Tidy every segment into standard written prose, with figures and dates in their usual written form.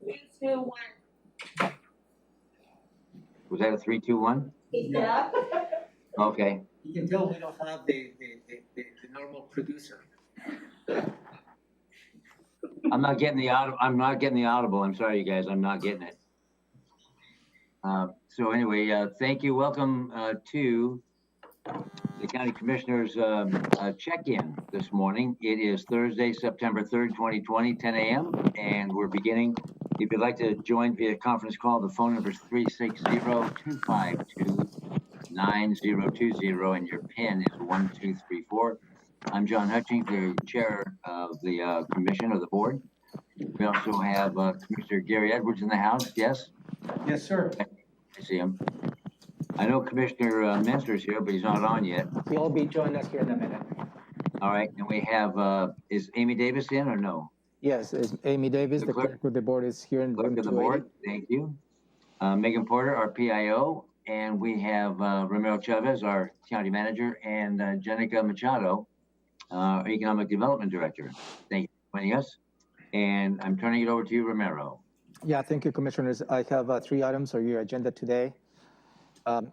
2, 1. Was that a 3, 2, 1? Yeah. Okay. You can tell we don't have the normal producer. I'm not getting the audible. I'm sorry, you guys. I'm not getting it. So anyway, thank you. Welcome to the County Commissioners check-in this morning. It is Thursday, September 3rd, 2020, 10 a.m. And we're beginning. If you'd like to join via conference call, the phone number is 360-252-9020 and your PIN is 1234. I'm John Hutchings, the chair of the commission or the board. We also have Commissioner Gary Edwards in the house. Yes? Yes, sir. I see him. I know Commissioner Menser's here, but he's not on yet. He'll be joining us here in a minute. All right, and we have, is Amy Davis in or no? Yes, it's Amy Davis, the clerk of the board, is here in Clerk room of the 280. board, thank you. Megan Porter, our PIO, and we have Romero Chavez, our county manager, and Jenica Machado, our economic development director. Thank you for joining us. And I'm turning it over to you, Romero. Yeah, thank you, commissioners. I have 3 items on your agenda today.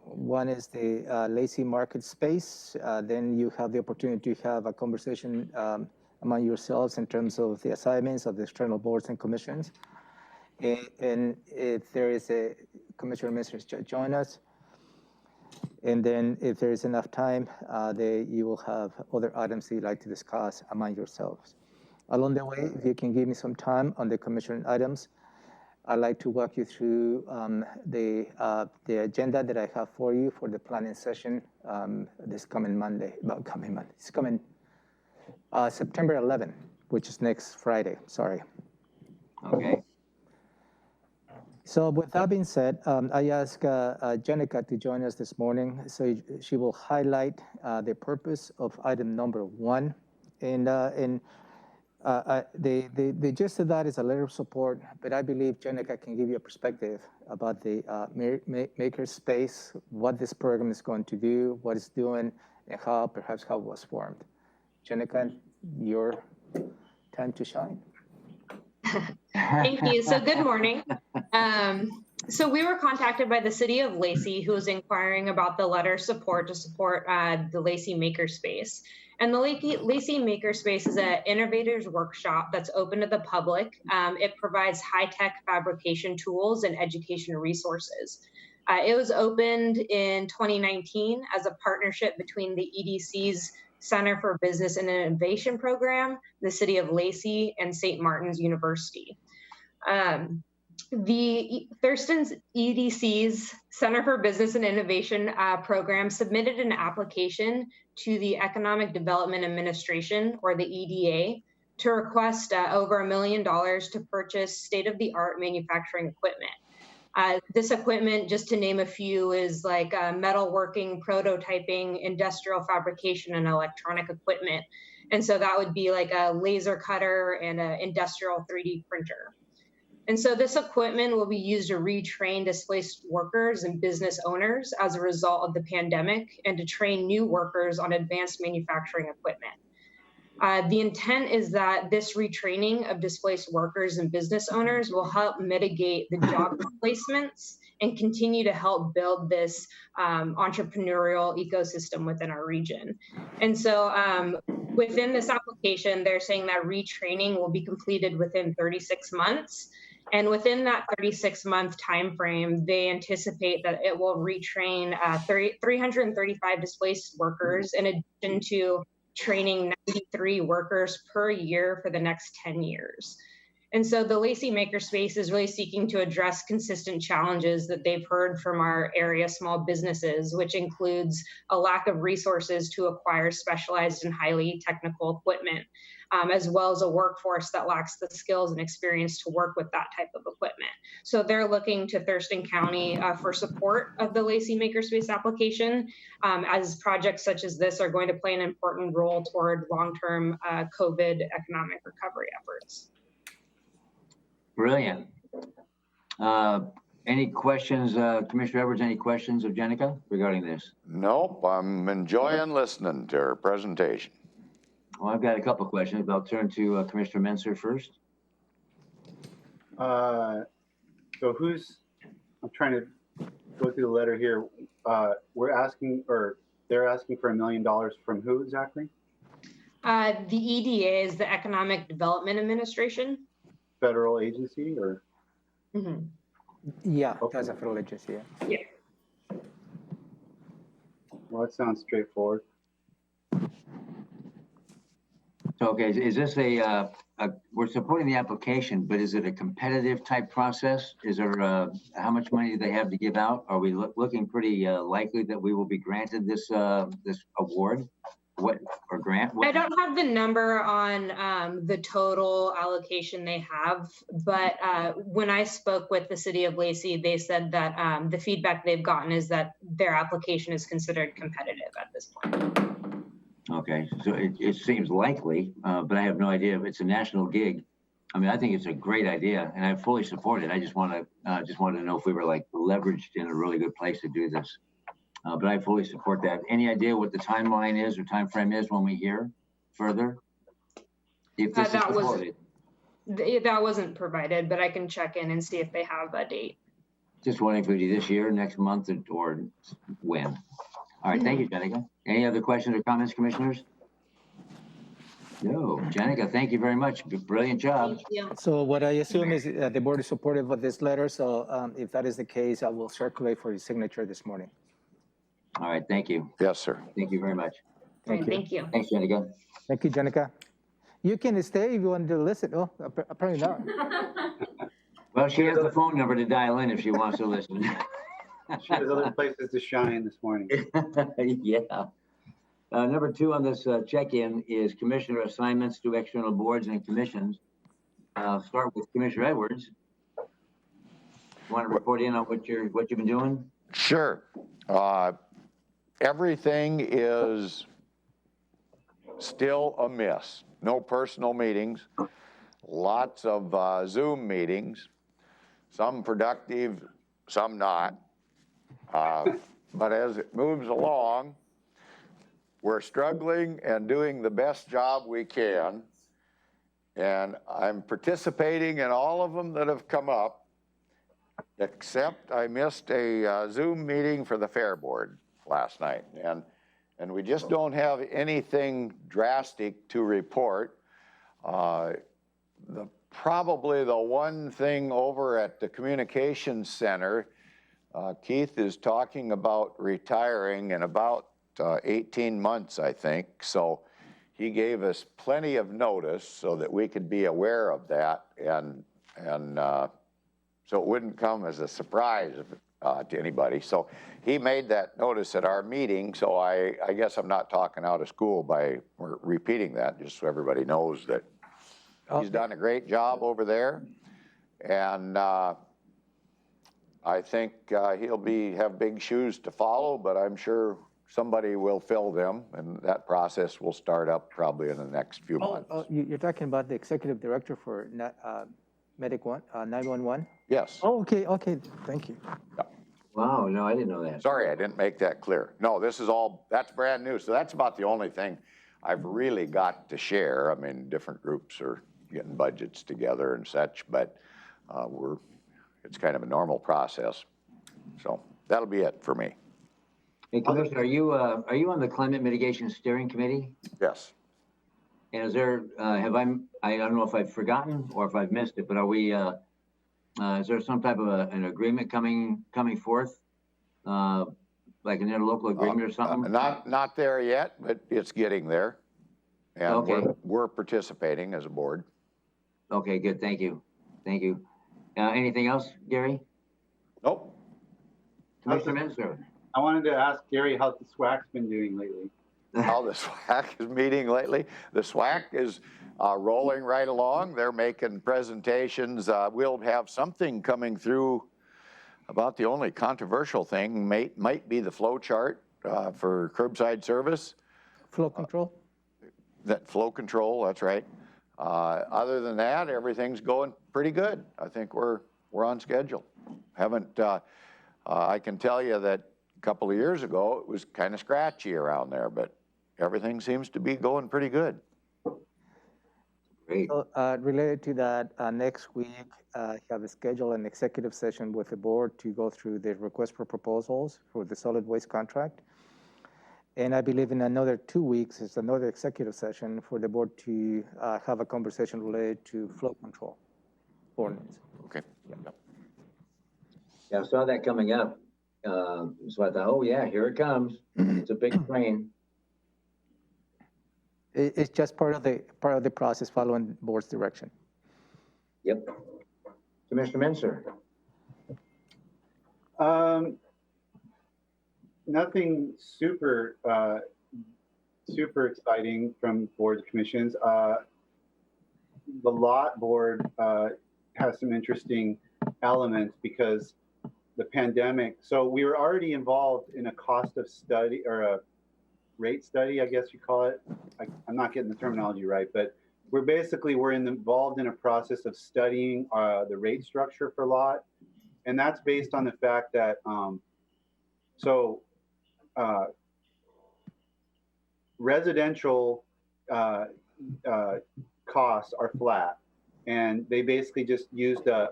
One is the Lacey Market Space. Then you have the opportunity to have a conversation among yourselves in terms of the assignments of the external boards and commissions. And if there is a commissioner ministers join us. And then if there is enough time, you will have other items that you'd like to discuss among yourselves. Along the way, if you can give me some time on the commission items, I'd like to walk you through the agenda that I have for you for the planning session this coming Monday. It's coming September 11th, which is next Friday. Sorry. Okay. So with that being said, I asked Jenica to join us this morning, so she will highlight the purpose of item number 1, and the gist of that is a letter of support, but I believe Jenica can give you a perspective about the maker space, what this program is going to do, what it's doing, and perhaps how it was formed. Jenica, your time to shine. Thank you. So good morning. So we were contacted by the city of Lacey, who was inquiring about the letter of support to support the Lacey Makerspace. And the Lacey Makerspace is an innovators workshop that's open to the public. It provides high-tech fabrication tools and education resources. It was opened in 2019 as a partnership between the EDC's Center for Business and Innovation Program, the City of Lacey, and St. Martin's University. The Thurston's EDC's Center for Business and Innovation program submitted an application to the Economic Development Administration, or the EDA, to request over $1 million to purchase state-of-the-art manufacturing equipment. This equipment, just to name a few, is like metalworking, prototyping, industrial fabrication, and electronic equipment. And so that would be like a laser cutter and an industrial 3D printer. And so this equipment will be used to retrain displaced workers and business owners as a result of the pandemic, and to train new workers on advanced manufacturing equipment. The intent is that this retraining of displaced workers and business owners will help mitigate the job replacements and continue to help build this entrepreneurial ecosystem within our region. And so within this application, they're saying that retraining will be completed within 36 months. And within that 36-month timeframe, they anticipate that it will retrain 335 displaced workers, in addition to training 93 workers per year for the next 10 years. And so the Lacey Makerspace is really seeking to address consistent challenges that they've heard from our area small businesses, which includes a lack of resources to acquire specialized and highly technical equipment, as well as a workforce that lacks the skills and experience to work with that type of equipment. So they're looking to Thurston County for support of the Lacey Makerspace application, as projects such as this are going to play an important role toward long-term COVID economic recovery efforts. Brilliant. Any questions, Commissioner Edwards, any questions of Jenica regarding this? Nope, I'm enjoying listening to her presentation. Well, I've got a couple of questions, but I'll turn to Commissioner Menser first. So I'm trying to go through the letter here. We're asking, or they're asking for $1 million from who exactly? The EDA is the Economic Development Administration. Federal agency or? Mhm. Yeah, Okay. that's a federal agency, yeah. Well, that sounds straightforward. So, okay, is this we're supporting the application, but is it a competitive type process? Is there, how much money do they have to give out? Are we looking pretty likely that we will be granted this award? Or grant? I don't have the number on the total allocation they have, but when I spoke with the city of Lacey, they said that the feedback they've gotten is that their application is considered competitive at this point. Okay, so it seems likely, but I have no idea if it's a national gig. I mean, I think it's a great idea, and I fully support it. I just wanted to know if we were like leveraged in a really good place to do this. But I fully support that. Any idea what the timeline is or time frame is when we hear further? If this is supported. That wasn't provided, but I can check in and see if they have a date. Just wondering if we do this year, next month, or when. All right, thank you, Jenica. Any other questions or comments, commissioners? No, Jenica, thank you very much. Brilliant job. Thank you. So what I assume is the board is supportive of this letter. So if that is the case, I will circulate for his signature this morning. All right, thank you. Yes, sir. Thank you very much. Thank you. Thank you. Thanks, Jenica. Thank you, Jenica. You can stay if you want to listen. Oh, apparently not. Well, she has the phone number to dial in if she wants to listen. She has other places to shine this morning. Yeah. Number 2 on this check-in is commissioner assignments to external boards and commissions. I'll start with Commissioner Edwards. Want to report in on what you've been doing? Sure. Everything is still a miss. No personal meetings, lots of Zoom meetings, some productive, some not. But as it moves along, we're struggling and doing the best job we can. And I'm participating in all of them that have come up, except I missed a Zoom meeting for the Fair Board last night. And we just don't have anything drastic to report. Probably the one thing over at the Communications Center, Keith is talking about retiring in about 18 months, I think. So he gave us plenty of notice so that we could be aware of that, and so it wouldn't come as a surprise to anybody. So he made that notice at our meeting, so I guess I'm not talking out of school by repeating that, just so everybody knows that he's done a great job over there. And I think he'll have big shoes to follow, but I'm sure somebody will fill them, and that process will start up probably in the next few months. You're talking about the executive director for Medic 911? Yes. Oh, okay, thank you. Wow, no, I didn't know that. Sorry, I didn't make that clear. No, that's brand new. So that's about the only thing I've really got to share. I mean, different groups are getting budgets together and such, but it's kind of a normal process. So that'll be it for me. Hey, Commissioner, are you on the Climate Mitigation Steering Committee? Yes. And is there, I don't know if I've forgotten or if I've missed it, but are we, is there some type of an agreement coming forth? Like an interlocal agreement or something? Not there yet, but it's getting there. And Okay. we're participating as a board. Okay, good, thank you. Thank you. Anything else, Gary? Nope. Commissioner Menzer? I wanted to ask Gary how the SWAC's been doing lately. How the SWAC is meeting lately. The SWAC is rolling right along. They're making presentations. We'll have something coming through. About the only controversial thing might be the flow chart for curbside service. Flow control? That flow control, that's right. Other than that, everything's going pretty good. I think we're on schedule. I can tell you that a couple of years ago, it was kind of scratchy around there, but everything seems to be going pretty good. Great. So, related to that, next week, I have scheduled an executive session with the board to go through the request for proposals for the solid waste contract. And I believe in another 2 weeks, it's another executive session for the board to have a conversation related to flow control ordinance. Okay. Yeah, I saw that coming up. So I thought, oh yeah, here it comes. It's a big train. It's just part of the process following board's direction. Yep. Commissioner Minzer. Nothing super exciting from boards and commissions. The lot board has some interesting elements because the pandemic. So we were already involved in a cost of study or a rate study, I guess you call it. I'm not getting the terminology right, but we're involved in a process of studying the rate structure for lot, and that's based on the fact that residential costs are flat, and they basically just used a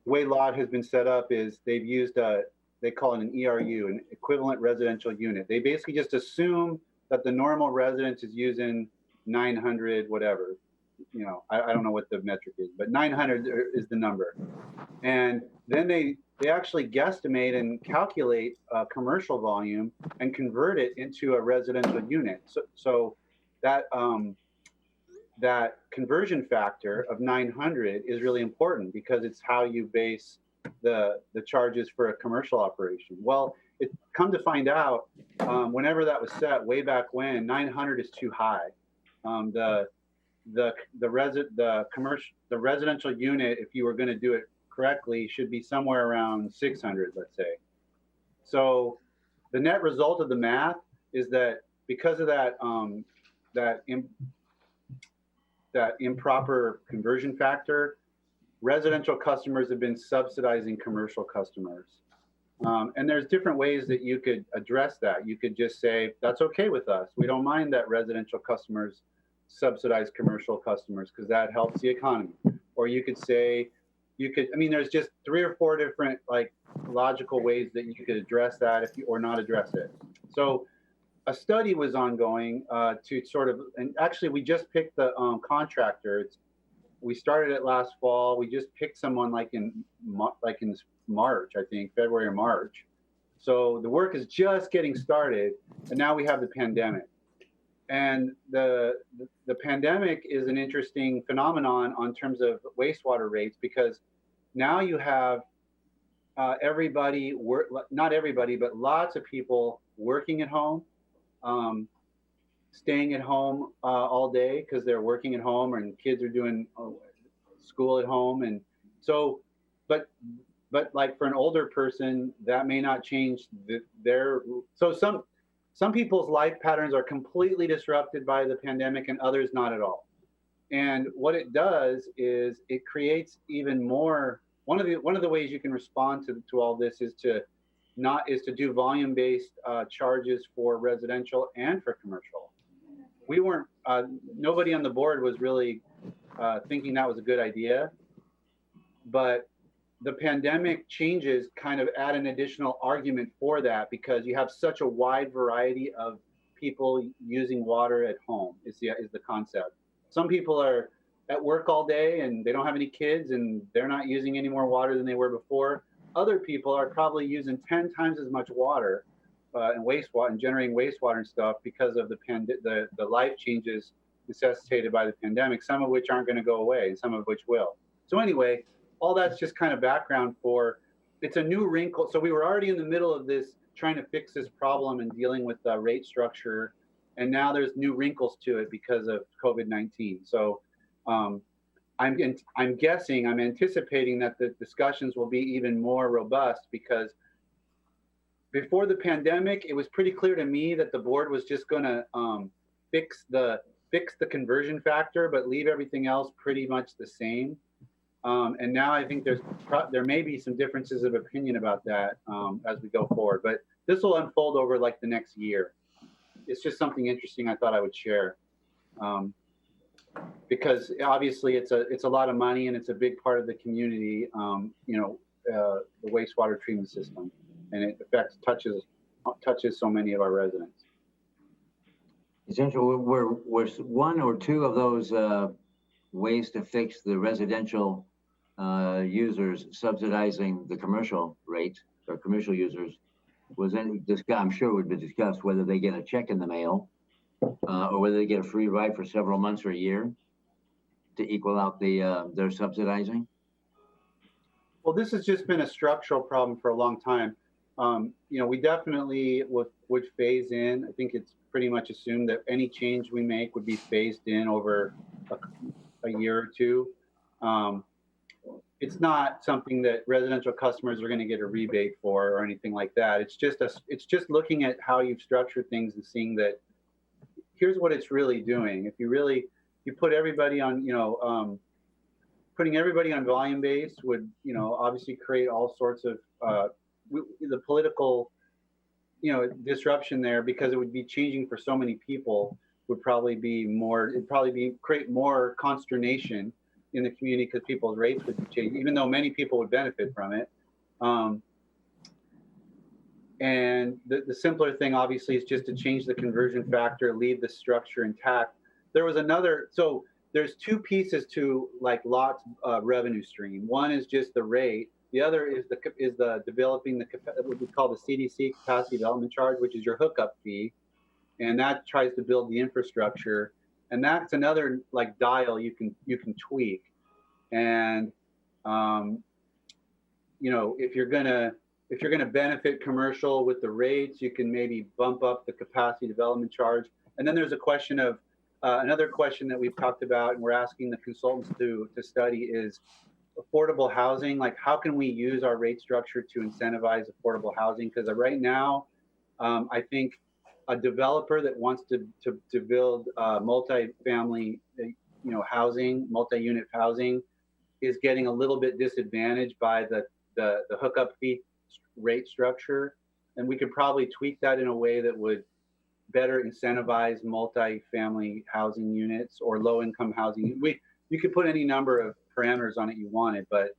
the way lot has been set up is they've used they call it an ERU, an equivalent residential unit. They basically just assume that the normal residence is using 900 whatever. You know, I don't know what the metric is, but 900 is the number. And then they actually guesstimate and calculate commercial volume and convert it into a residential unit. So that that conversion factor of 900 is really important because it's how you base the charges for a commercial operation. Well, it come to find out, whenever that was set way back when, 900 is too high. The residential unit, if you were going to do it correctly, should be somewhere around 600, let's say. So the net result of the math is that because of that that improper conversion factor, residential customers have been subsidizing commercial customers. And there's different ways that you could address that. You could just say, that's okay with us. We don't mind that residential customers subsidize commercial customers because that helps the economy. Or you could say, there's just 3 or 4 different like logical ways that you could address that or not address it. So a study was ongoing to sort of, and actually we just picked the contractor. We started it last fall. We just picked someone like in March, I think, February or March. So the work is just getting started, and now we have the pandemic. And the pandemic is an interesting phenomenon on terms of wastewater rates because now you have not everybody, but lots of people working at home, staying at home all day because they're working at home and kids are doing school at home. And so, but like for an older person, that may not change so some people's life patterns are completely disrupted by the pandemic and others not at all. And what it does is it creates even more, one of the ways you can respond to all this is to do volume-based charges for residential and for commercial. We weren't, nobody on the board was really thinking that was a good idea, but the pandemic changes kind of add an additional argument for that because you have such a wide variety of people using water at home is the concept. Some people are at work all day and they don't have any kids and they're not using any more water than they were before. Other people are probably using 10 times as much water and wastewater and generating wastewater and stuff because of the life changes necessitated by the pandemic, some of which aren't going to go away and some of which will. So anyway, all that's just kind of background for, it's a new wrinkle. So we were already in the middle of this, trying to fix this problem and dealing with the rate structure. And now there's new wrinkles to it because of COVID-19. So I'm anticipating that the discussions will be even more robust because before the pandemic, it was pretty clear to me that the board was just going to fix the conversion factor, but leave everything else pretty much the same. And now I think there may be some differences of opinion about that as we go forward, but this will unfold over like the next year. It's just something interesting I thought I would share. because obviously it's a lot of money and it's a big part of the community. The wastewater treatment system, and it touches so many of our residents. Essentially, were one or two of those ways to fix the residential users subsidizing the commercial rate or commercial users? Was any discussed? I'm sure it would be discussed whether they get a check in the mail or whether they get a free ride for several months or a year to equal out their subsidizing. Well, this has just been a structural problem for a long time. We definitely would phase in. I think it's pretty much assumed that any change we make would be phased in over a year or two. It's not something that residential customers are going to get a rebate for or anything like that. It's just looking at how you've structured things and seeing that here's what it's really doing. If you put everybody on, putting everybody on volume based would, obviously create all sorts of the political, disruption there, because it would be changing for so many people. Would probably be more. It'd probably create more consternation in the community because people's rates would be changing, even though many people would benefit from it. And the simpler thing, obviously, is just to change the conversion factor, leave the structure intact. There was another. So there's two pieces to like lots revenue stream. One is just the rate. The other is the developing what we call the CDC capacity development charge, which is your hookup fee, and that tries to build the infrastructure. And that's another like dial you can tweak. And if you're gonna benefit commercial with the rates, you can maybe bump up the capacity development charge. And then there's a question of another question that we've talked about, and we're asking the consultants to study is affordable housing. Like, how can we use our rate structure to incentivize affordable housing? Because right now, I think a developer that wants to build multi-family, housing, multi-unit housing, is getting a little bit disadvantaged by the hookup fee rate structure, and we could probably tweak that in a way that would better incentivize multi-family housing units or low-income housing. You could put any number of parameters on it you wanted, but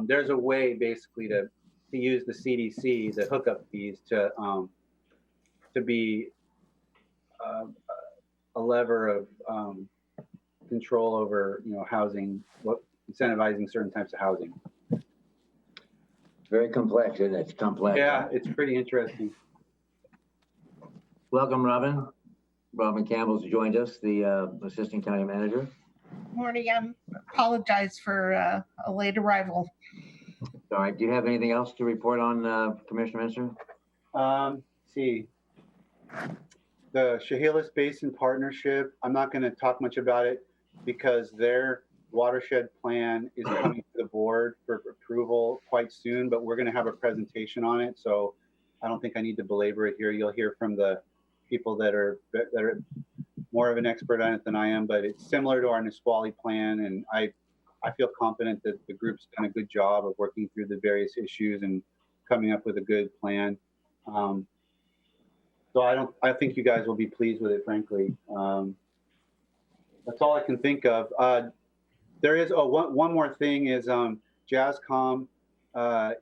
there's a way basically to use the CDC, the hookup fees, to be a lever of control over housing, incentivizing certain types of housing. It's very complex, isn't it? It's complex. Yeah, it's pretty interesting. Welcome, Robin. Robin Campbell's joined us, the Assistant County Manager. Morning. I apologize for a late arrival. All right. Do you have anything else to report on, Commissioner Minster? See, the Chehalis Basin Partnership, I'm not going to talk much about it because their watershed plan is coming to the board for approval quite soon, but we're going to have a presentation on it. So I don't think I need to belabor it here. You'll hear from the people that are more of an expert on it than I am, but it's similar to our Nisqually plan. And I feel confident that the group's done a good job of working through the various issues and coming up with a good plan. So I think you guys will be pleased with it, frankly. That's all I can think of. There is one more thing is JASCOM. I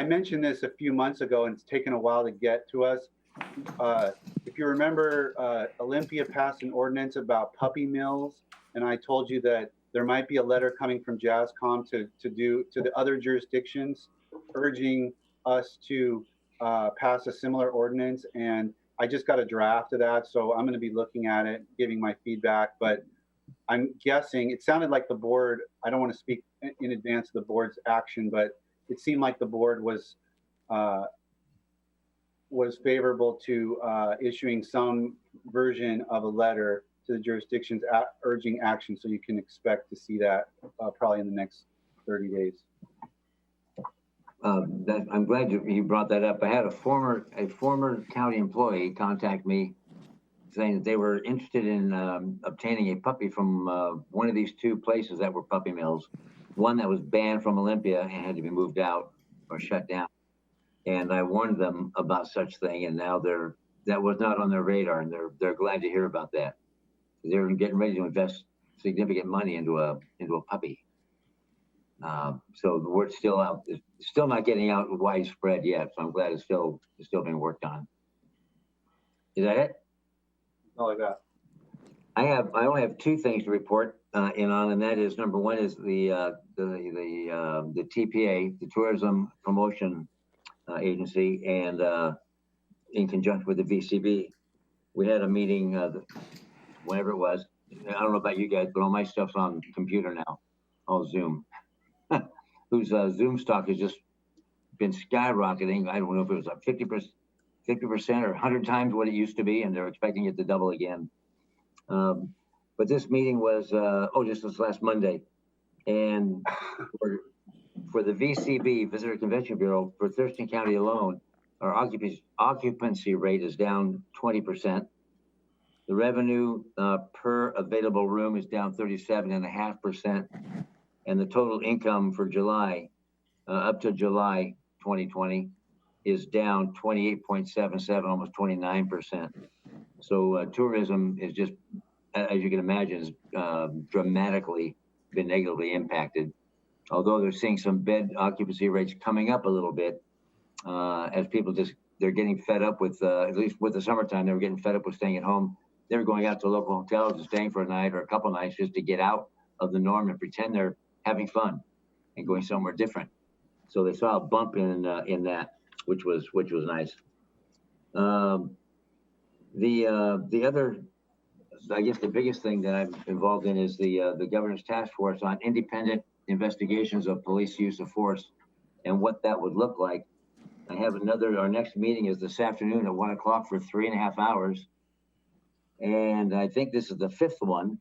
mentioned this a few months ago, and it's taken a while to get to us. If you remember, Olympia passed an ordinance about puppy mills, and I told you that there might be a letter coming from JASCOM to the other jurisdictions, urging us to pass a similar ordinance. And I just got a draft of that, so I'm going to be looking at it, giving my feedback. But I'm guessing it sounded like the board. I don't want to speak in advance of the board's action, but it seemed like the board was favorable to issuing some version of a letter to the jurisdictions urging action. So you can expect to see that probably in the next 30 days. I'm glad you brought that up. I had a former county employee contact me saying that they were interested in obtaining a puppy from one of these two places that were puppy mills. One that was banned from Olympia and had to be moved out or shut down. And I warned them about such thing, and now that was not on their radar, and they're glad to hear about that. they're getting ready to invest significant money into a puppy. So the word's still out. It's still not getting out widespread yet. So I'm glad it's still being worked on. Is that it? All I got. I only have two things to report in on, and that is number one is the TPA, the Tourism Promotion Agency, and in conjunction with the VCB, we had a meeting, whenever it was. I don't know about you guys, but all my stuff's on the computer now, all Zoom. Whose Zoom stock has just been skyrocketing. I don't know if it was like 50% or 100 times what it used to be, and they're expecting it to double again. But this meeting was, just this last Monday. And for the VCB, Visitor Convention Bureau, for Thurston County alone, our occupancy rate is down 20%. The revenue per available room is down 37.5%. And the total income for July, up to July 2020, is down 28.77, almost 29%. So tourism is just, as you can imagine, is dramatically been negatively impacted. Although they're seeing some bed occupancy rates coming up a little bit, as people they're getting fed up with, at least with the summertime, they were getting fed up with staying at home. They were going out to local hotels and staying for a night or a couple nights just to get out of the norm and pretend they're having fun and going somewhere different. So they saw a bump in that, which was nice. The other, I guess the biggest thing that I'm involved in is the governor's task force on independent investigations of police use of force and what that would look like. I have our next meeting is this afternoon at 1 o'clock for 3.5 hours. And I think this is the 5th one.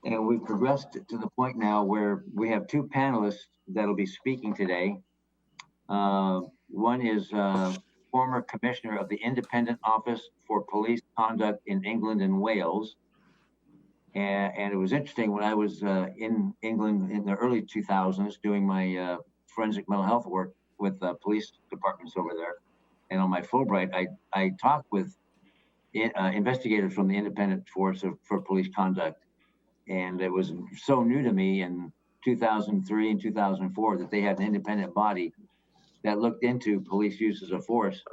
And we've progressed to the point now where we have two panelists that'll be speaking today. One is former commissioner of the Independent Office for Police Conduct in England and Wales. And it was interesting when I was in England in the early 2000s doing my forensic mental health work with police departments over there. And on my Fulbright, I talked with investigators from the Independent Force for Police Conduct. And it was so new to me in 2003 and 2004 that they had an independent body that looked into police uses of force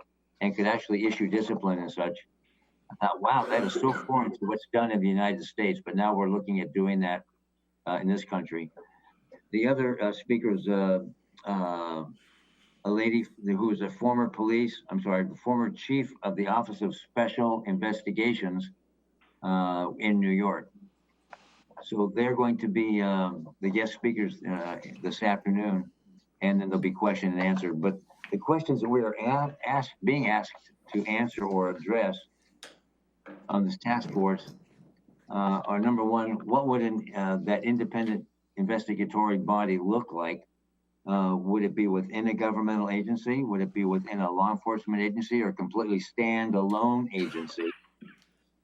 and could actually issue discipline and such. I thought, wow, that is so foreign to what's done in the United States, but now we're looking at doing that in this country. The other speaker is a lady who is a former former chief of the Office of Special Investigations in New York. So they're going to be the guest speakers this afternoon, and then there'll be question and answer. But the questions that we are being asked to answer or address on this task force are, number one, what would that independent investigatory body look like? Would it be within a governmental agency? Would it be within a law enforcement agency, or completely standalone agency,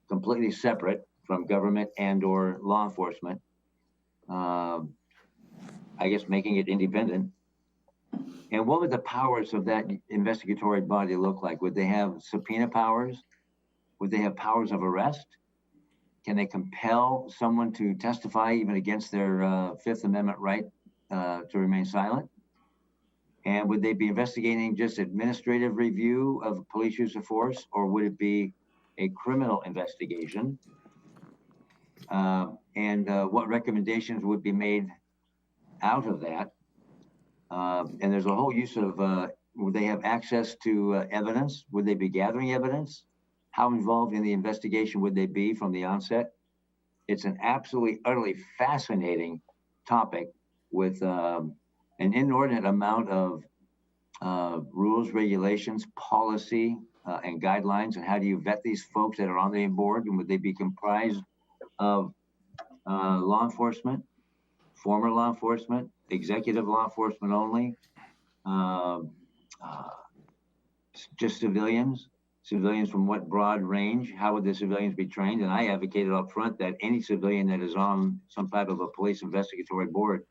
completely separate from government and or law enforcement? I guess making it independent. And what would the powers of that investigatory body look like? Would they have subpoena powers? Would they have powers of arrest? Can they compel someone to testify even against their Fifth Amendment right to remain silent? And would they be investigating just administrative review of police use of force, or would it be a criminal investigation? And what recommendations would be made out of that? And there's a whole use of, would they have access to evidence? Would they be gathering evidence? How involved in the investigation would they be from the onset? It's an absolutely, utterly fascinating topic with an inordinate amount of rules, regulations, policy, and guidelines. And how do you vet these folks that are on the board? And would they be comprised of law enforcement, former law enforcement, executive law enforcement only, just civilians from what broad range? How would the civilians be trained? And I advocated up front that any civilian that is on some type of a police investigatory board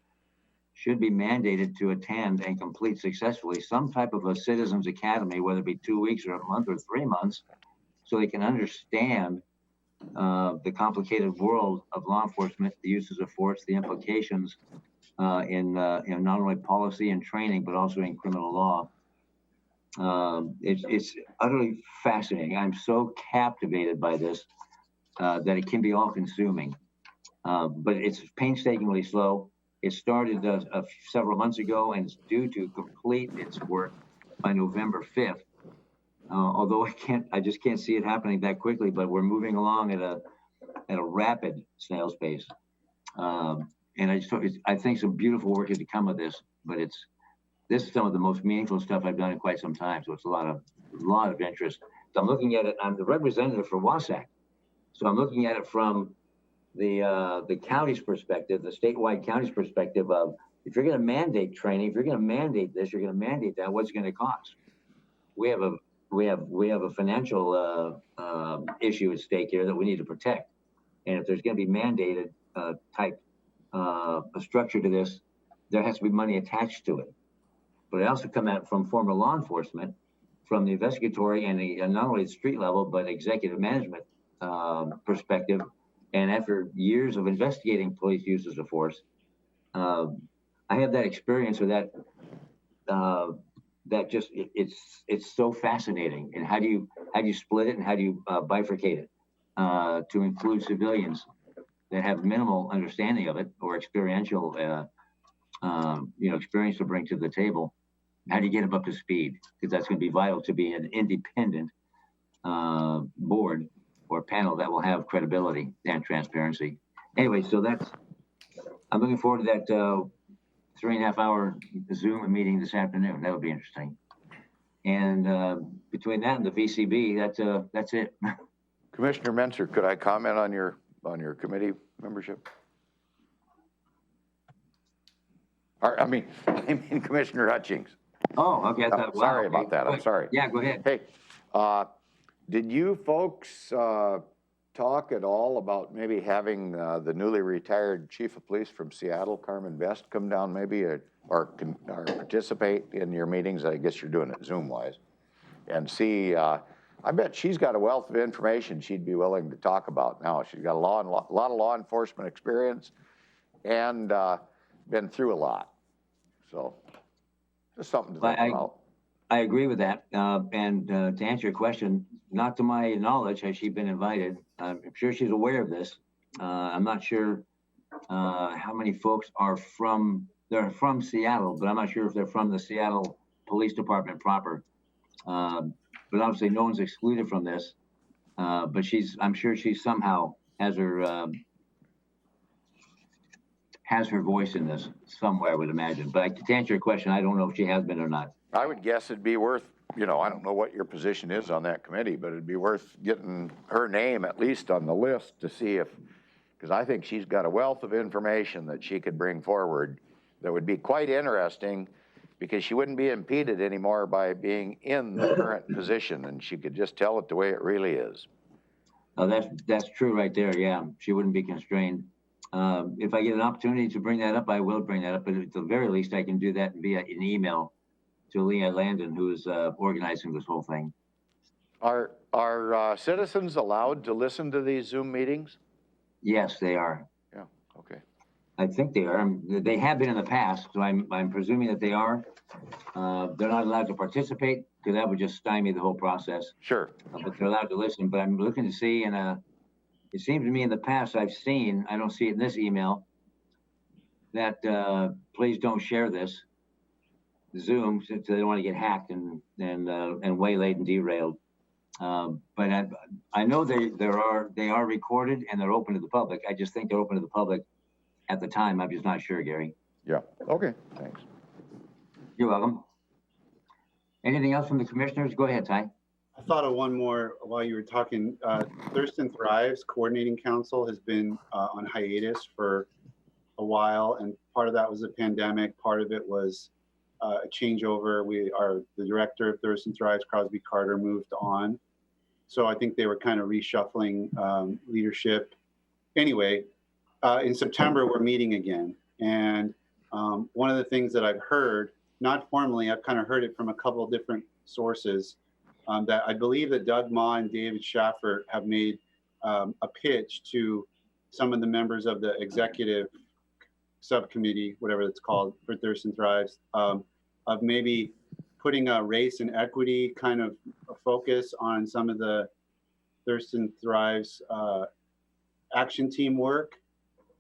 should be mandated to attend and complete successfully some type of a citizens academy, whether it be 2 weeks or a month or 3 months, so they can understand the complicated world of law enforcement, the uses of force, the implications in not only policy and training, but also in criminal law. It's utterly fascinating. I'm so captivated by this that it can be all-consuming, but it's painstakingly slow. It started several months ago, and it's due to complete its work by November 5th. Although I just can't see it happening that quickly, but we're moving along at a rapid snail's pace. And I think some beautiful work is to come of this, but this is some of the most meaningful stuff I've done in quite some time. So it's a lot of interest. So I'm looking at it. I'm the representative for Wasatch, so I'm looking at it from the county's perspective, the statewide county's perspective of, if you're going to mandate training, if you're going to mandate this, you're going to mandate that, what's it going to cost? We have a financial issue at stake here that we need to protect. And if there's going to be mandated type a structure to this, there has to be money attached to it. But I also come at it from former law enforcement, from the investigatory and not only the street level, but executive management perspective. And after years of investigating police uses of force, I have that experience with that. That just it's so fascinating. And how do you split it, and how do you bifurcate it to include civilians that have minimal understanding of it or experiential experience to bring to the table? How do you get them up to speed? Because that's going to be vital to be an independent board or panel that will have credibility and transparency. Anyway, so I'm looking forward to that 3.5 hour Zoom meeting this afternoon. That would be interesting. And between that and the VCB, that's it. Commissioner Menser, could I comment on your committee membership? I mean Commissioner Hutchings. Oh, okay. I thought, wow, sorry about that. I'm sorry. Yeah, go ahead. Hey, did you folks talk at all about maybe having the newly retired chief of police from Seattle, Carmen Best, come down maybe or participate in your meetings? I guess you're doing it Zoom-wise. And see, I bet she's got a wealth of information she'd be willing to talk about now. She's got a lot of law enforcement experience and been through a lot. So just something to think about. I agree with that. And to answer your question, not to my knowledge has she been invited. I'm sure she's aware of this. I'm not sure how many folks they're from Seattle, but I'm not sure if they're from the Seattle Police Department proper. But obviously no one's excluded from this. But I'm sure she somehow has her voice in this somewhere, I would imagine. But to answer your question, I don't know if she has been or not. I would guess it'd be worth, I don't know what your position is on that committee, but it'd be worth getting her name at least on the list to see because I think she's got a wealth of information that she could bring forward that would be quite interesting, because she wouldn't be impeded anymore by being in the current position, and she could just tell it the way it really is. Oh, that's true right there. Yeah, she wouldn't be constrained. If I get an opportunity to bring that up, I will bring that up. But at the very least, I can do that via an email to Leah Landon, who is organizing this whole thing. Are citizens allowed to listen to these Zoom meetings? Yes, they are. Yeah. Okay. I think they are. They have been in the past, so I'm presuming that they are. They're not allowed to participate because that would just stymie the whole process. Sure. But they're allowed to listen. But I'm looking to see, and it seems to me in the past I don't see it in this email, that please don't share this Zoom, since they don't want to get hacked and waylaid and derailed. But I know they are recorded and they're open to the public. I just think they're open to the public at the time. I'm just not sure, Gary. Yeah. Okay. Thanks. You're welcome. Anything else from the commissioners? Go ahead, Ty. I thought of one more while you were talking. Thurston Thrives Coordinating Council has been on hiatus for a while, and part of that was the pandemic. Part of it was a changeover. The director of Thurston Thrives, Crosby Carter, moved on. So I think they were kind of reshuffling leadership. Anyway, in September, we're meeting again. And one of the things that I've heard, not formally, I've kind of heard it from a couple of different sources, that I believe that Doug Ma and David Schaffer have made a pitch to some of the members of the executive subcommittee, whatever it's called, for Thurston Thrives, of maybe putting a race and equity kind of a focus on some of the Thurston Thrives action team work,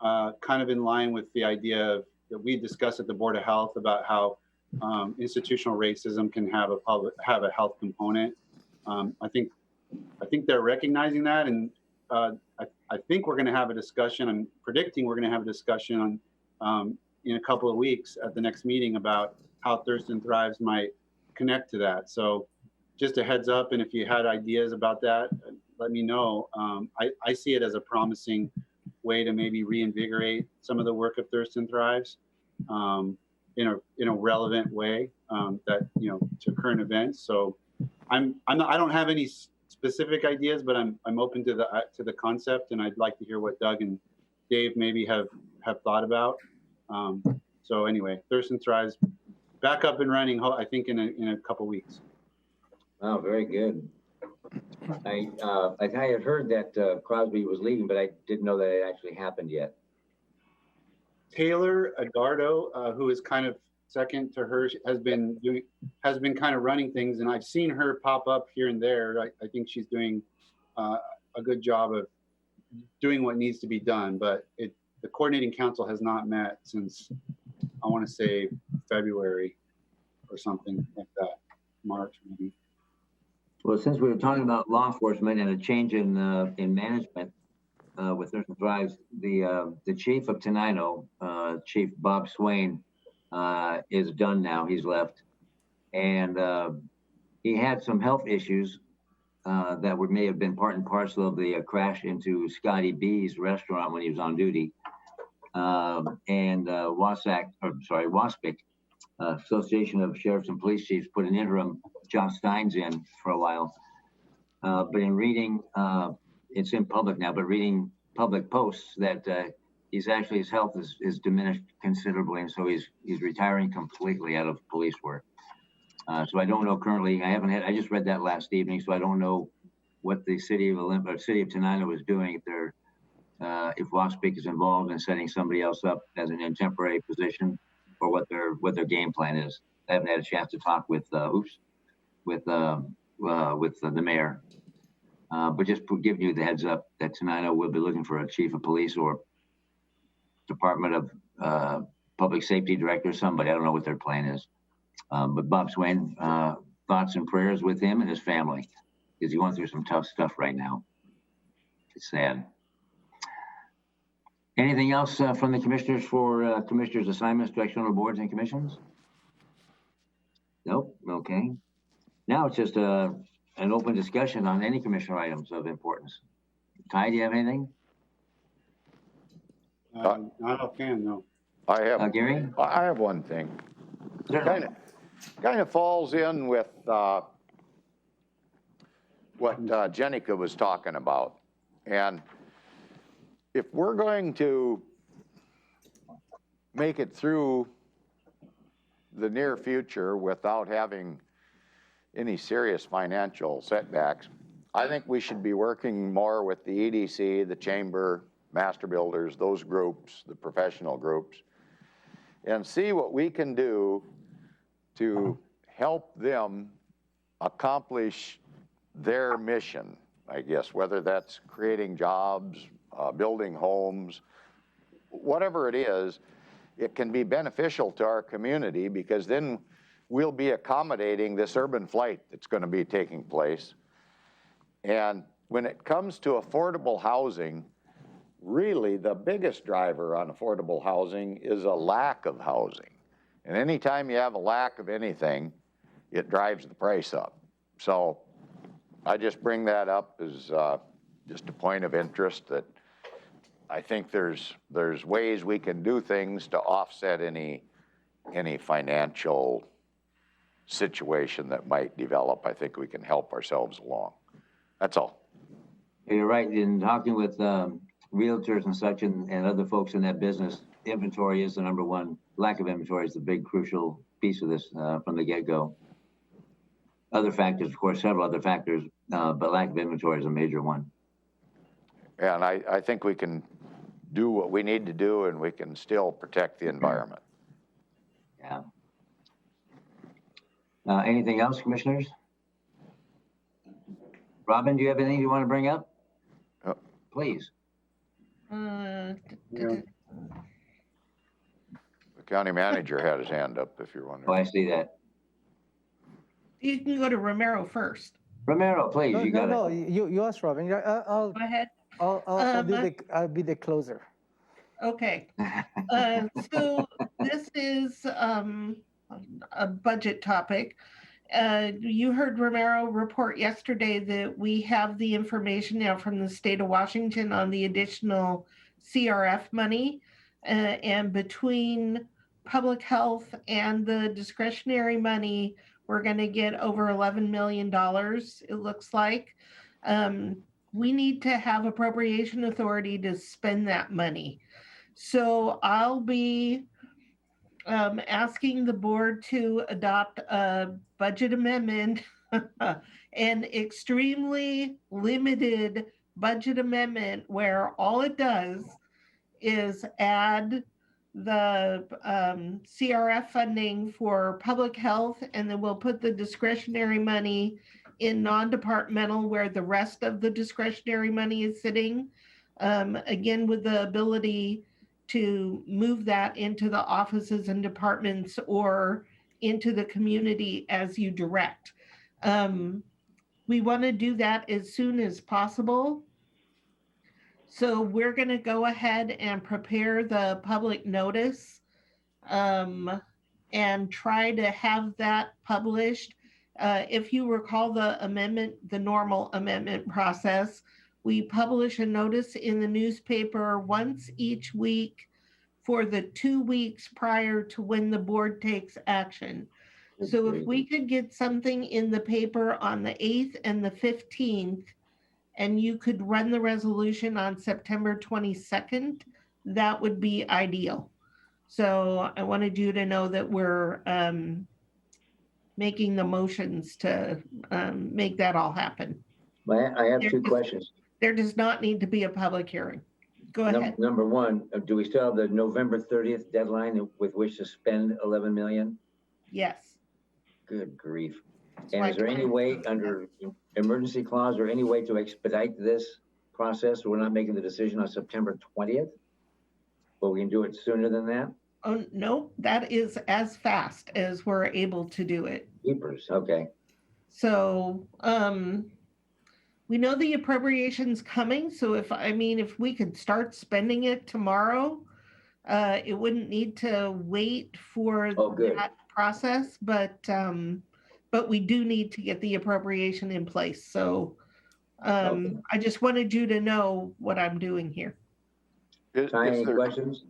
kind of in line with the idea that we discussed at the Board of Health about how institutional racism can have a health component. I think they're recognizing that, and I think we're going to have a discussion. I'm predicting we're going to have a discussion on in a couple of weeks at the next meeting about how Thurston Thrives might connect to that. So just a heads up, and if you had ideas about that, let me know. I see it as a promising way to maybe reinvigorate some of the work of Thurston Thrives in a relevant way that, you know, to current events. So I don't have any specific ideas, but I'm open to the concept, and I'd like to hear what Doug and Dave maybe have thought about. So anyway, Thurston Thrives back up and running, I think in a couple weeks. Oh, very good. I had heard that Crosby was leaving, but I didn't know that it actually happened yet. Taylor Agardo, who is kind of second to her, has been kind of running things, and I've seen her pop up here and there. I think she's doing a good job of doing what needs to be done, but the coordinating council has not met since, I want to say, February or something like that, March maybe. Well, since we were talking about law enforcement and a change in management with Thurston Thrives, the chief of Tenino, Chief Bob Swain, is done now. He's left, and he had some health issues that may have been part and parcel of the crash into Scotty B's restaurant when he was on duty. And WASPIC, Association of Sheriffs and Police Chiefs, put an interim John Steins in for a while. But in reading, it's in public now, but reading public posts that his health is diminished considerably, and so he's retiring completely out of police work. So I don't know currently. I just read that last evening, so I don't know what the city of Tenino is doing if WASPIC is involved in setting somebody else up as an temporary position, or what their game plan is. I haven't had a chance to talk with the mayor, but just giving you the heads up that Tenino will be looking for a chief of police or Department of Public Safety director, somebody. I don't know what their plan is. But Bob Swain, thoughts and prayers with him and his family, because he's going through some tough stuff right now. It's sad. Anything else from the commissioners for commissioners' assignments, directional boards, and commissions? Nope. Okay. Now it's just an open discussion on any commissioner items of importance. Ty, do you have anything? Not offhand, no. I have, Gary? I have one thing. Certainly. Kind of falls in with what Jenica was talking about. And if we're going to make it through the near future without having any serious financial setbacks, I think we should be working more with the EDC, the chamber, master builders, those groups, the professional groups, and see what we can do to help them accomplish their mission, I guess, whether that's creating jobs, building homes, whatever it is. It can be beneficial to our community, because then we'll be accommodating this urban flight that's going to be taking place. And when it comes to affordable housing, really the biggest driver on affordable housing is a lack of housing. And anytime you have a lack of anything, it drives the price up. So I just bring that up as just a point of interest, that I think there's ways we can do things to offset any financial situation that might develop. I think we can help ourselves along. That's all. You're right. In talking with realtors and such and other folks in that business, inventory is the number one. Lack of inventory is the big crucial piece of this from the get-go. Other factors, of course, several other factors, but lack of inventory is a major one. And I think we can do what we need to do and we can still protect the environment. Yeah. Anything else, commissioners? Robin, do you have anything you want to bring up? Please. Uh, Yeah. The county manager had his hand up, if you're Oh, wondering. I see that. You can go to Romero first. Romero, please, No, you no, got no, it. you asked Robin. Yeah, Go ahead. I'll be the closer. Okay. So this is a budget topic. You heard Romero report yesterday that we have the information now from the state of Washington on the additional CRF money. And between public health and the discretionary money, we're going to get over $11 million, it looks like. We need to have appropriation authority to spend that money. So I'll be asking the board to adopt a budget amendment, an extremely limited budget amendment where all it does is add the CRF funding for public health, and then we'll put the discretionary money in non-departmental where the rest of the discretionary money is sitting. Again, with the ability to move that into the offices and departments or into the community as you direct. We want to do that as soon as possible. So we're going to go ahead and prepare the public notice and try to have that published. If you recall the amendment, the normal amendment process, we publish a notice in the newspaper once each week for the 2 weeks prior to when the board takes action. So if we could get something in the paper on the 8th and the 15th, and you could run the resolution on September 22nd, that would be ideal. So I wanted you to know that we're making the motions to make that all happen. Well, I have two questions. There does not need to be a public hearing. Go ahead. Number one, do we still have the November 30th deadline with which to spend 11 million? Yes. Good grief. That's And why is there any way under emergency clause or any way to expedite this process? We're not making the decision on September 20th, but we can do it sooner than that? Oh, no, that is as fast as we're able to do it. Keepers, okay. So, we know the appropriation's coming. So if we could start spending it tomorrow, it wouldn't need to wait for that process, but we do need to get the appropriation in place. So, I just wanted you to know what I'm doing here. Any questions?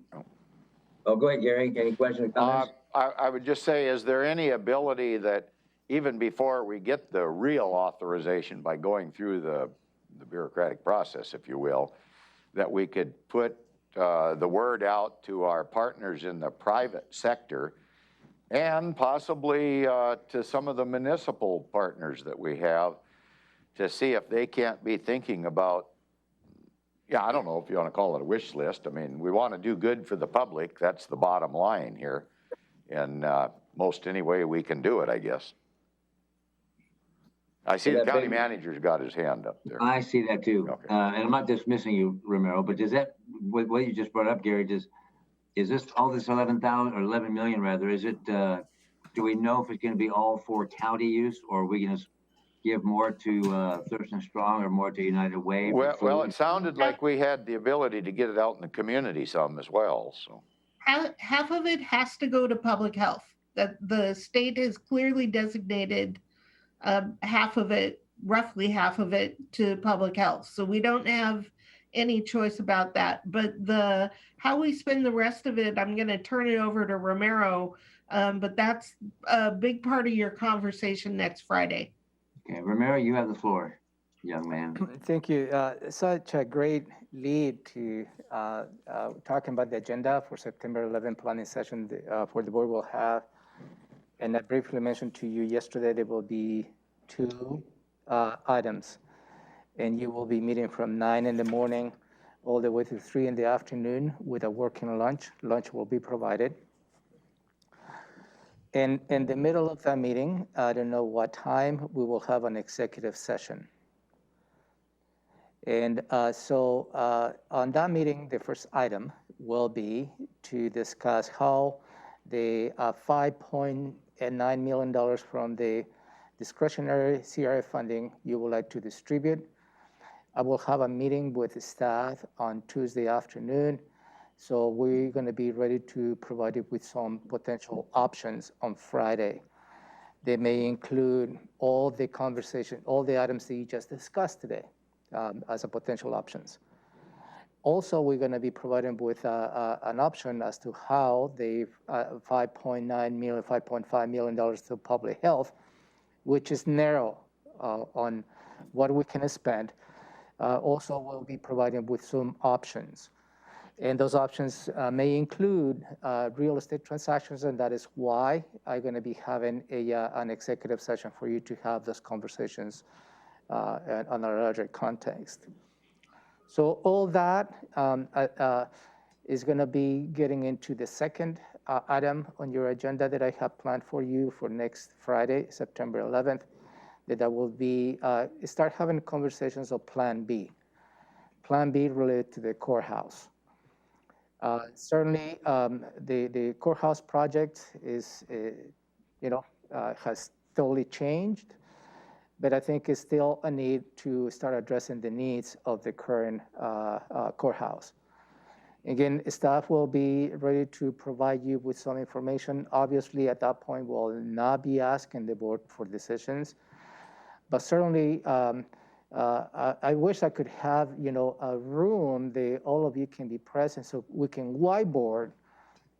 Oh, go ahead, Gary. Any questions or comments? I would just say, is there any ability that even before we get the real authorization by going through the bureaucratic process, if you will, that we could put the word out to our partners in the private sector and possibly to some of the municipal partners that we have to see if they can't be thinking about, I don't know if you want to call it a wish list. I mean, we want to do good for the public. That's the bottom line here. And most any way we can do it, I guess. I see the county manager's got his hand up there. I see that too. Okay. And I'm not dismissing you, Romero, but does that, what you just brought up, Gary, is this all this 11,000 or 11 million rather, is it, do we know if it's going to be all for county use, or are we going to give more to Thurston Strong or more to United Way? Well, it sounded like we had the ability to get it out in the community some as well, so. Half of it has to go to public health. That the state has clearly designated half of it, roughly half of it, to public health. So we don't have any choice about that. But how we spend the rest of it, I'm going to turn it over to Romero. But that's a big part of your conversation next Friday. Okay, Romero, you have the floor, young man. Thank you. Such a great lead to talking about the agenda for September 11th planning session for the board will have. And I briefly mentioned to you yesterday, there will be 2 items. And you will be meeting from 9 in the morning all the way to 3 in the afternoon with a working lunch. Lunch will be provided. And in the middle of that meeting, I don't know what time, we will have an executive session. And on that meeting, the first item will be to discuss how the $5.9 million from the discretionary CRF funding you would like to distribute. I will have a meeting with the staff on Tuesday afternoon. So we're going to be ready to provide you with some potential options on Friday. They may include all the conversation, all the items that you just discussed today as a potential options. Also, we're going to be providing with an option as to how the $5.9 million, $5.5 million to public health, which is narrow on what we can spend. Also, we'll be providing with some options. And those options may include real estate transactions, and that is why I'm going to be having an executive session for you to have those conversations on a larger context. So all that is going to be getting into the second item on your agenda that I have planned for you for next Friday, September 11th, that I will be start having conversations of Plan B. Plan B related to the courthouse. Certainly, the courthouse project is, has totally changed, but I think it's still a need to start addressing the needs of the current courthouse. Again, staff will be ready to provide you with some information. Obviously, at that point, we'll not be asking the board for decisions, but certainly, I wish I could have, a room that all of you can be present so we can whiteboard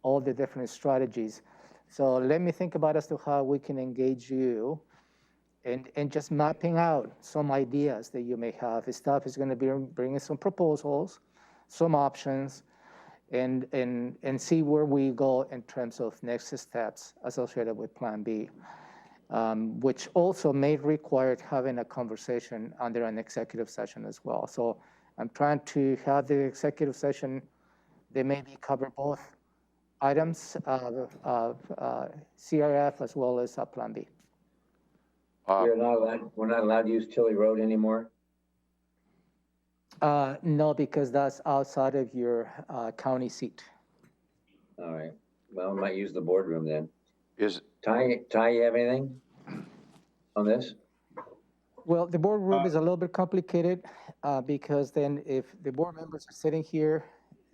all the different strategies. So let me think about as to how we can engage you and just mapping out some ideas that you may have. Staff is going to be bringing some proposals, some options, and see where we go in terms of next steps associated with Plan B. Which also may require having a conversation under an executive session as well. So I'm trying to have the executive session, they maybe cover both items of CRF as well as Plan B. We're not allowed to use Tilly Road anymore? No, because that's outside of your county seat. All right, well, I might use the boardroom then. Ty, you have anything on this? Well, the boardroom is a little bit complicated because then if the board members are sitting here,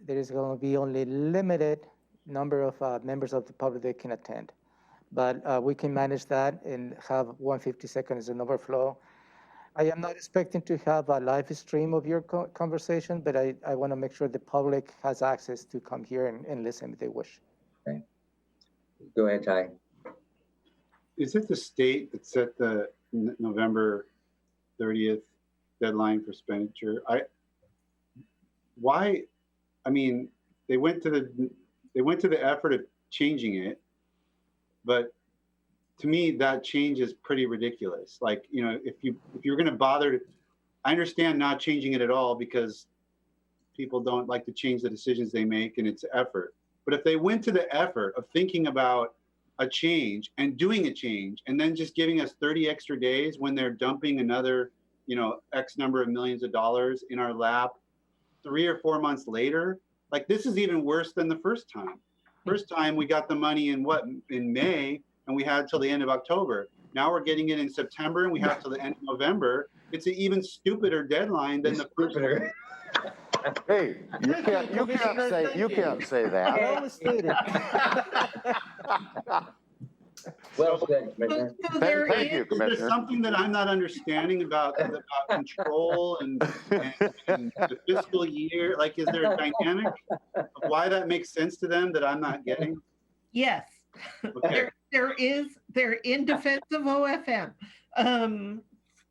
there is going to be only limited number of members of the public that can attend. But we can manage that and have 150 seconds as an overflow. I am not expecting to have a live stream of your conversation, but I want to make sure the public has access to come here and listen if they wish. Okay. Go ahead, Ty. Is it the state that set the November 30th deadline for expenditure? They went to the effort of changing it, but to me that change is pretty ridiculous. Like, if you're going to bother, I understand not changing it at all because people don't like to change the decisions they make and it's effort. But if they went to the effort of thinking about a change and doing a change and then just giving us 30 extra days when they're dumping another, X number of millions of dollars in our lap 3 or 4 months later, like this is even worse than the first time. First time we got the money in May and we had till the end of October. Now we're getting it in September and we have till the end of November. It's an even stupider deadline than the first one. hey, you can't say that. Well stated. Well said, Commissioner. Thank you, There's Commissioner. something that I'm not understanding about control and the fiscal year. Like, is there a dynamic of why that makes sense to them that I'm not getting? Yes, Okay. they're in defense of OFM.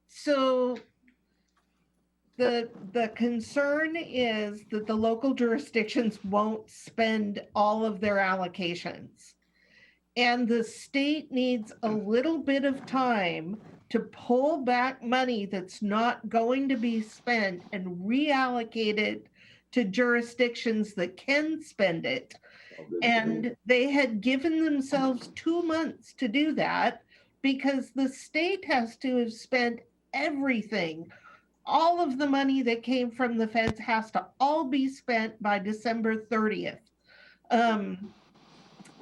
So the concern is that the local jurisdictions won't spend all of their allocations. And the state needs a little bit of time to pull back money that's not going to be spent and reallocate it to jurisdictions that can spend it. And they had given themselves 2 months to do that because the state has to have spent everything. All of the money that came from the feds has to all be spent by December 30th.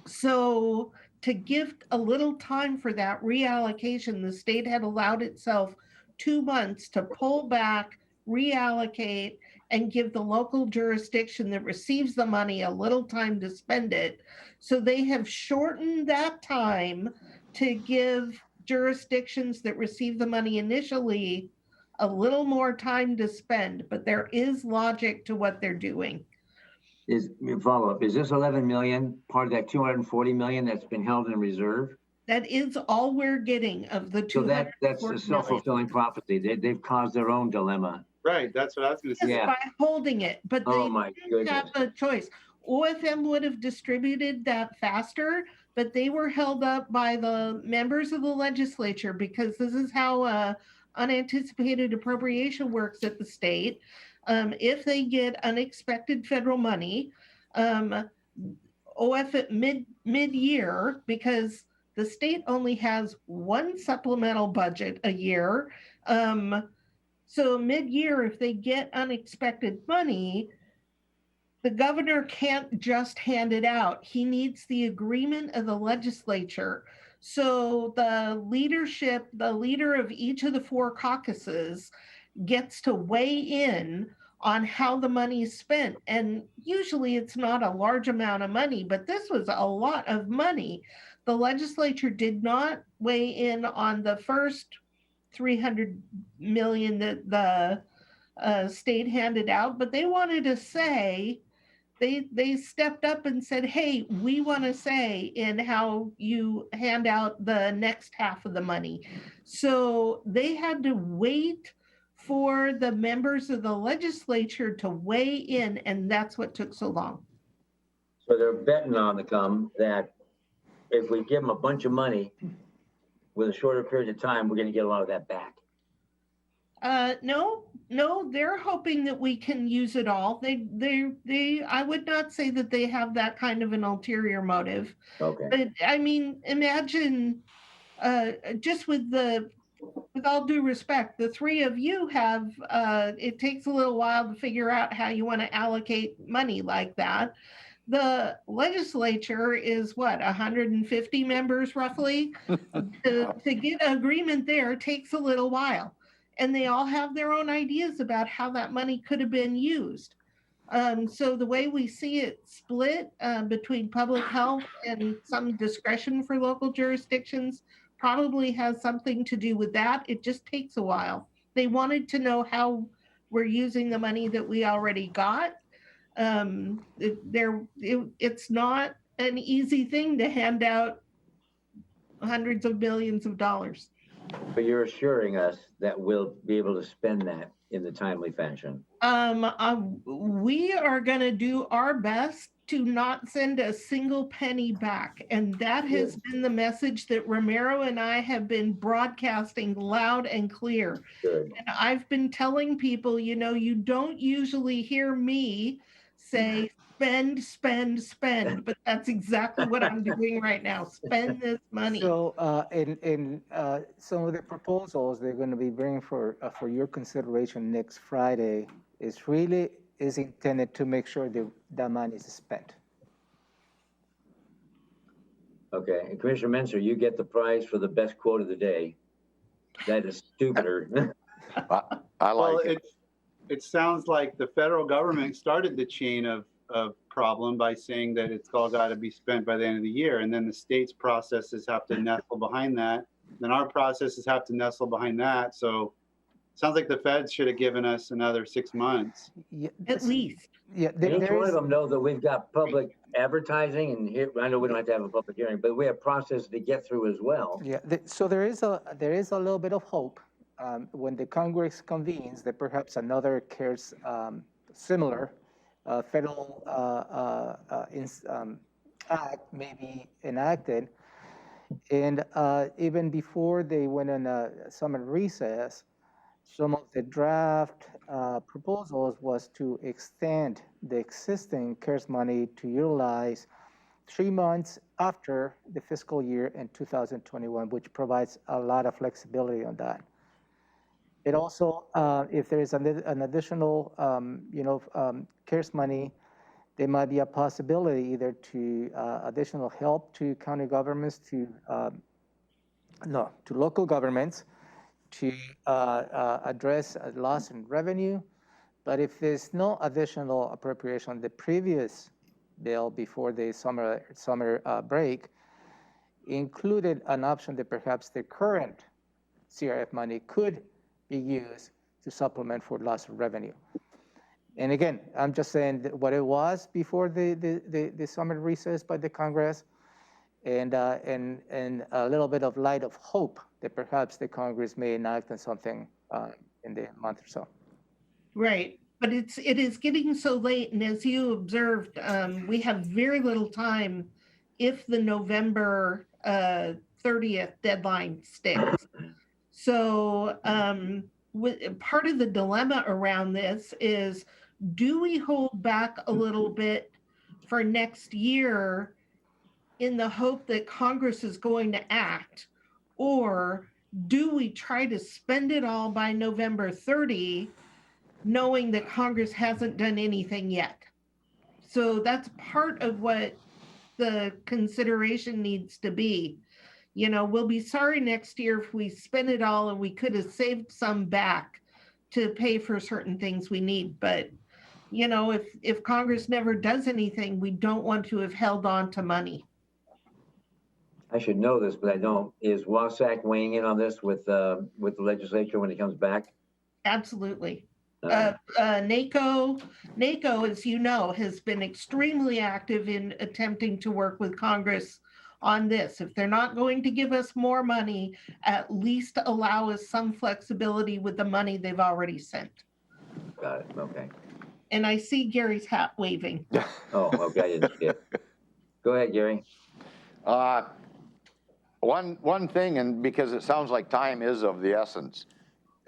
So to give a little time for that reallocation, the state had allowed itself 2 months to pull back, reallocate, and give the local jurisdiction that receives the money a little time to spend it. So they have shortened that time to give jurisdictions that receive the money initially a little more time to spend, but there is logic to what they're doing. Is follow-up, is this 11 million part of that 240 million that's been held in reserve? That is all we're getting of the So 240 that's a million. self-fulfilling prophecy. They've caused their own dilemma. Right, that's what I was gonna say. Yes, Yeah. by holding it, but Oh they my didn't have goodness. a choice. OFM would have distributed that faster, but they were held up by the members of the legislature because this is how unanticipated appropriation works at the state. If they get unexpected federal money, OF at mid-year, because the state only has one supplemental budget a year. So mid-year, if they get unexpected money, the governor can't just hand it out. He needs the agreement of the legislature. So the leadership, the leader of each of the 4 caucuses gets to weigh in on how the money is spent. And usually it's not a large amount of money, but this was a lot of money. The legislature did not weigh in on the first 300 million that the state handed out, but they wanted to say, they stepped up and said, hey, we want to say in how you hand out the next half of the money. So they had to wait for the members of the legislature to weigh in, and that's what took so long. So they're betting on the come that if we give them a bunch of money with a shorter period of time, we're going to get a lot of that back. No, they're hoping that we can use it all. I would not say that they have that kind of an ulterior motive. Okay. But I mean, imagine, just with all due respect, the 3 of you have, it takes a little while to figure out how you want to allocate money like that. The legislature is what, 150 members roughly? To get agreement there takes a little while. And they all have their own ideas about how that money could have been used. So the way we see it split between public health and some discretion for local jurisdictions probably has something to do with that. It just takes a while. They wanted to know how we're using the money that we already got. It's not an easy thing to hand out hundreds of millions of dollars. But you're assuring us that we'll be able to spend that in the timely fashion. We are going to do our best to not send a single penny back. And that has been the message that Romero and I have been broadcasting loud and clear. Good. And I've been telling people, you don't usually hear me say, spend, but that's exactly what I'm doing right now. Spend this money. So in some of the proposals they're going to be bringing for your consideration next Friday is intended to make sure that money is spent. Okay, and Commissioner Menser, you get the prize for the best quote of the day. That is stupider. I like it. It sounds like the federal government started the chain of problem by saying that it's all got to be spent by the end of the year, and then the state's processes have to nestle behind that. Then our processes have to nestle behind that. So it sounds like the feds should have given us another 6 months. Yeah, At least. Yeah, Each one of them know that we've got public advertising, and here, I know we don't have to have a public hearing, but we have process to get through as well. Yeah, so there is a little bit of hope when the Congress convenes that perhaps another CARES similar federal act may be enacted. And even before they went on a summer recess, some of the draft proposals was to extend the existing CARES money to utilize 3 months after the fiscal year in 2021, which provides a lot of flexibility on that. It also, if there is an additional, CARES money, there might be a possibility either to additional help to county governments, to local governments to address a loss in revenue. But if there's no additional appropriation, the previous bill before the summer break included an option that perhaps the current CRF money could be used to supplement for loss of revenue. And again, I'm just saying that what it was before the summer recess by the Congress, and a little bit of light of hope that perhaps the Congress may enact on something in the month or so. Right. But it is getting so late. And as you observed, we have very little time if the November 30th deadline sticks. So part of the dilemma around this is, do we hold back a little bit for next year in the hope that Congress is going to act? Or do we try to spend it all by November 30, knowing that Congress hasn't done anything yet? So that's part of what the consideration needs to be. You know, we'll be sorry next year if we spend it all and we could have saved some back to pay for certain things we need. But, you know, if Congress never does anything, we don't want to have held on to money. I should know this, but I don't. Is WASAC weighing in on this with the legislature when it comes back? Absolutely. NACO, as you know, has been extremely active in attempting to work with Congress on this. If they're not going to give us more money, at least allow us some flexibility with the money they've already sent. Got it. Okay. And I see Gary's hat waving. Oh, okay. I didn't see it. Go ahead, Gary. One thing, and because it sounds like time is of the essence,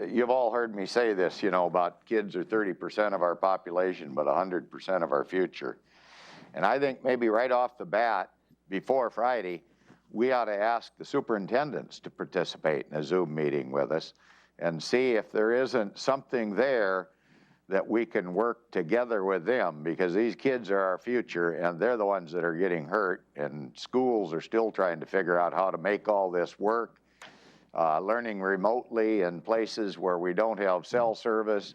you've all heard me say this, you know, about kids are 30% of our population, but 100% of our future. And I think maybe right off the bat, before Friday, we ought to ask the superintendents to participate in a Zoom meeting with us and see if there isn't something there that we can work together with them, because these kids are our future and they're the ones that are getting hurt, and schools are still trying to figure out how to make all this work. Learning remotely in places where we don't have cell service,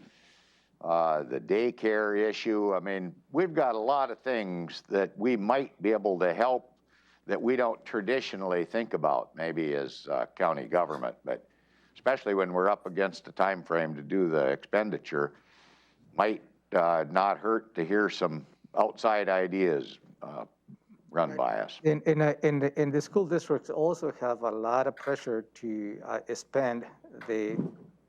the daycare issue. I mean, we've got a lot of things that we might be able to help that we don't traditionally think about, maybe as county government, but especially when we're up against a time frame to do the expenditure, might not hurt to hear some outside ideas run by us. And the school districts also have a lot of pressure to spend the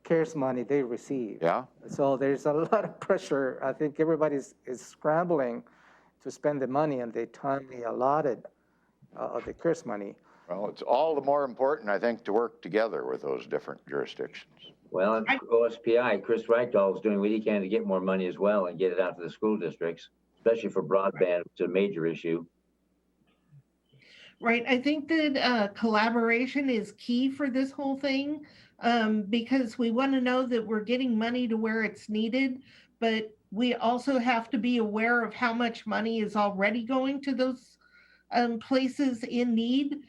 CARES money they receive. Yeah. So there's a lot of pressure. I think everybody is scrambling to spend the money and the timely allotted of the CARES money. Well, it's all the more important, I think, to work together with those different jurisdictions. Well, OSPI, Chris Reichdahl is doing what he can to get more money as well and get it out to the school districts, especially for broadband, which is a major issue. Right. I think that collaboration is key for this whole thing, because we want to know that we're getting money to where it's needed, but we also have to be aware of how much money is already going to those places in need.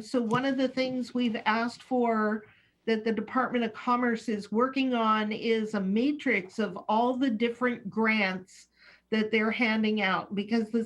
So one of the things we've asked for that the Department of Commerce is working on is a matrix of all the different grants that they're handing out, because the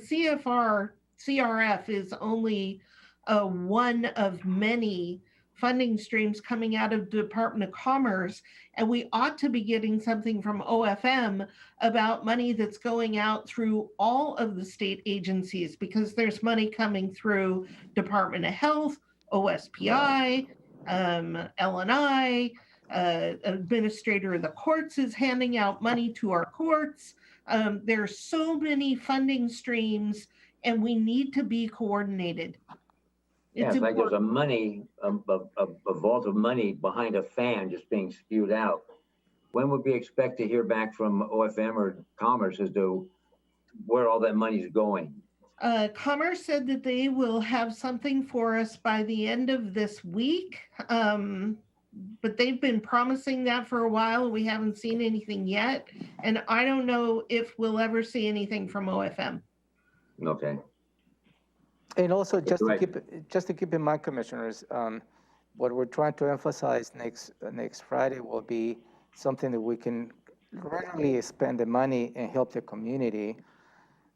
CRF is only one of many funding streams coming out of the Department of Commerce, and we ought to be getting something from OFM about money that's going out through all of the state agencies, because there's money coming through Department of Health, OSPI, LNI, Administrator of the Courts is handing out money to our courts. There's so many funding streams, and we need to be coordinated. Yeah, It's it's like there's important. a vault of money behind a fan just being spewed out. When would we expect to hear back from OFM or Commerce as to where all that money's going? Commerce said that they will have something for us by the end of this week. But they've been promising that for a while. We haven't seen anything yet. And I don't know if we'll ever see anything from OFM. Okay. And also, just to Right. keep in mind, commissioners, what we're trying to emphasize next Friday will be something that we can readily spend the money and help the community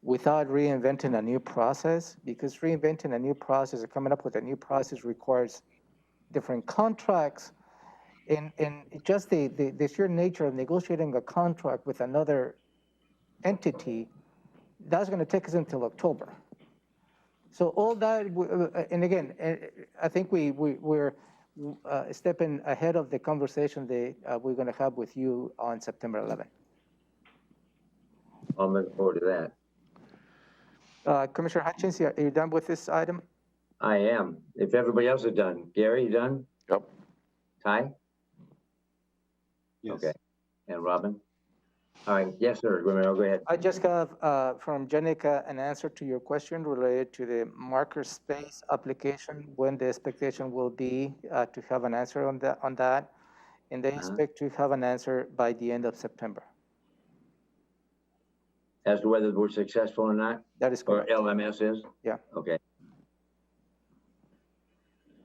without reinventing a new process, because reinventing a new process or coming up with a new process requires different contracts, and just the sheer nature of negotiating a contract with another entity, that's going to take us until October. So all that, and again, I think we're stepping ahead of the conversation that we're going to have with you on September 11th. I'm looking forward to that. Commissioner Hutchins, are you done with this item? I am. If everybody else is done. Gary, you done? Yep. Ty? Yes. Okay. And Robin? All right. Yes, sir. Romero, go ahead. I just have from Jenica an answer to your question related to the marker space application, when the expectation will be to have an answer on that. And they expect to have an answer by the end of September. As to whether we're successful or not? That is Or correct. LMS is? Yeah. Okay.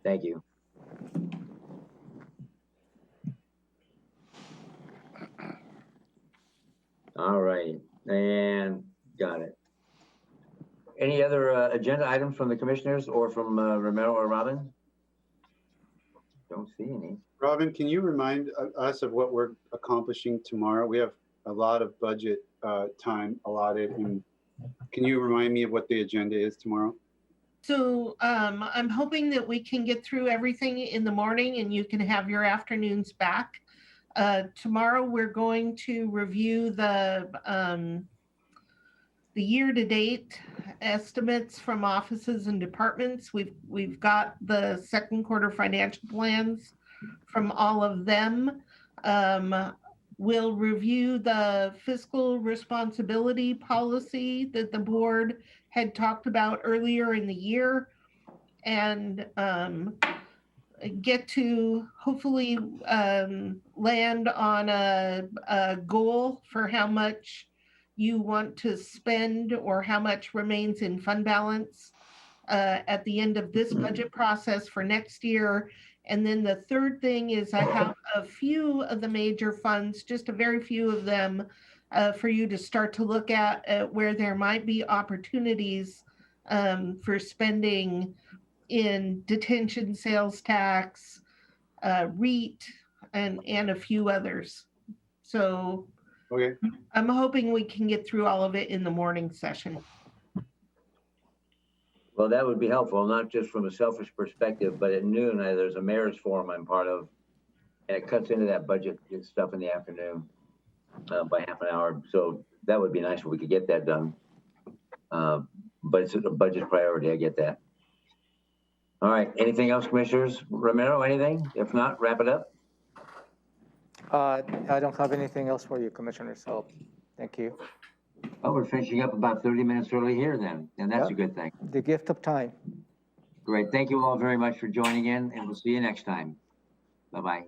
Thank you. All right, and got it. Any other agenda items from the commissioners or from Romero or Robin? Don't see any. Robin, can you remind us of what we're accomplishing tomorrow? We have a lot of budget time allotted, and can you remind me of what the agenda is tomorrow? So I'm hoping that we can get through everything in the morning and you can have your afternoons back. Tomorrow we're going to review the year-to-date estimates from offices and departments. We've got the second quarter financial plans from all of them. We'll review the fiscal responsibility policy that the board had talked about earlier in the year, and get to hopefully land on a goal for how much you want to spend or how much remains in fund balance at the end of this budget process for next year. And then the third thing is I have a few of the major funds, just a very few of them, for you to start to look at where there might be opportunities for spending in detention, sales tax, REIT, and a few others. So Okay. I'm hoping we can get through all of it in the morning session. Well, that would be helpful, not just from a selfish perspective, but at noon, there's a mayor's forum I'm part of, and it cuts into that budget stuff in the afternoon by half an hour. So that would be nice if we could get that done. But it's a budget priority, I get that. All right, anything else, commissioners? Romero, anything? If not, wrap it up. I don't have anything else for you, Commissioner, so thank you. Oh, we're finishing up about 30 minutes early here then, and that's a good thing. The gift of time. Great, thank you all very much for joining in, and we'll see you next time. Bye-bye.